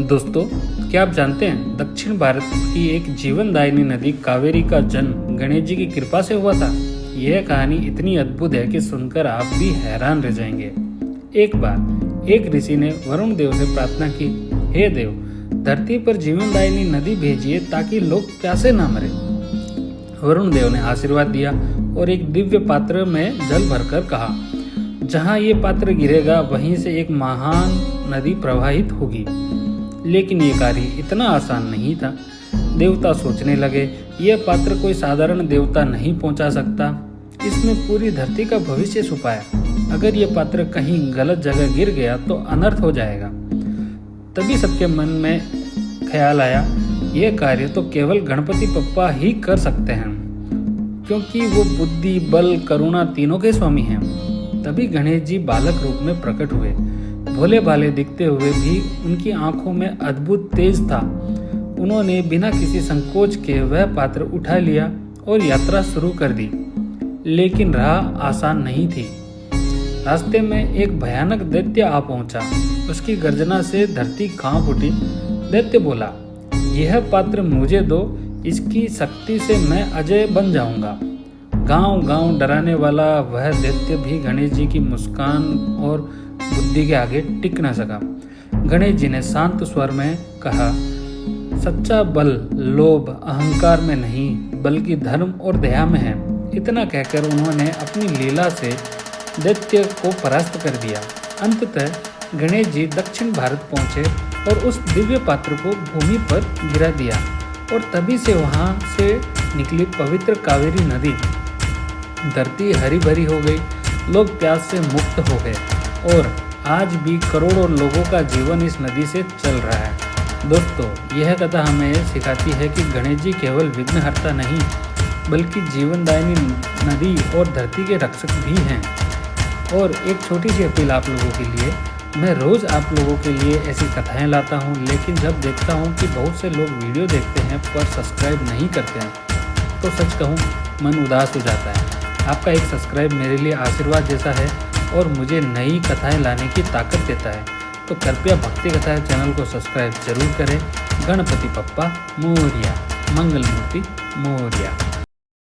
दोस्तों, क्या आप जानते हैं दक्षिण भारत की एक जीवनदायिनी नदी कावेरी का जन्म गणेश जी की कृपा से हुआ था। यह कहानी इतनी अद्भुत है कि सुनकर आप भी हैरान रह जाएंगे। एक बार एक ऋषि ने वरुण देव से प्रार्थना की, हे देव, धरती पर जीवनदायिनी नदी भेजिए ताकि लोग प्यासे ना मरे। वरुण देव ने आशीर्वाद दिया और एक दिव्य पात्र में जल भरकर कहा, जहाँ ये पात्र गिरेगा वहीं से एक महान नदी प्रवाहित होगी। लेकिन ये कार्य इतना आसान नहीं था। देवता सोचने लगे, यह पात्र कोई साधारण देवता नहीं पहुंचा सकता, इसमें पूरी धरती का भविष्य छुपा है। अगर ये पात्र कहीं गलत जगह गिर गया तो अनर्थ हो जाएगा। तभी सबके मन में ख्याल आया, यह कार्य तो केवल गणपति बप्पा ही कर सकते हैं, क्योंकि वो बुद्धि, बल, करुणा तीनों के स्वामी हैं। तभी गणेश जी बालक रूप में प्रकट हुए। भोले भाले दिखते हुए भी उनकी आंखों में अद्भुत तेज था। उन्होंने बिना किसी संकोच के वह पात्र उठा लिया और यात्रा शुरू कर दी। लेकिन राह आसान नहीं थी। रास्ते में एक भयानक दैत्य आ पहुंचा। उसकी गर्जना से धरती कांप उठी। दैत्य बोला, यह पात्र मुझे दो, इसकी शक्ति से मैं अजय बन जाऊंगा। गांव गांव डराने वाला वह दैत्य भी गणेश जी की मुस्कान और बुद्धि के आगे टिक न सका। गणेश जी ने शांत स्वर में कहा, सच्चा बल लोभ अहंकार में नहीं बल्कि धर्म और दया में है। इतना कहकर उन्होंने अपनी लीला से दैत्य को परास्त कर दिया। अंततः गणेश जी दक्षिण भारत पहुंचे और उस दिव्य पात्र को भूमि पर गिरा दिया और तभी से वहां से निकली पवित्र कावेरी नदी। धरती हरी भरी हो गई, लोग प्यास से मुक्त हो गए और आज भी करोड़ों लोगों का जीवन इस नदी से चल रहा है। दोस्तों, यह कथा हमें सिखाती है कि गणेश जी केवल विघ्नहर्ता नहीं बल्कि जीवनदायिनी नदी और धरती के रक्षक भी हैं। और एक छोटी सी अपील आप लोगों के लिए, मैं रोज़ आप लोगों के लिए ऐसी कथाएं लाता हूं, लेकिन जब देखता हूं कि बहुत से लोग वीडियो देखते हैं पर सब्सक्राइब नहीं करते हैं तो सच कहूं मन उदास हो जाता है। आपका एक सब्सक्राइब मेरे लिए आशीर्वाद जैसा है और मुझे नई कथाएं लाने की ताकत देता है। तो कृपया भक्ति कथाएं चैनल को सब्सक्राइब जरूर करें। गणपति बप्पा मोरया, मंगल मूर्ति मोरया।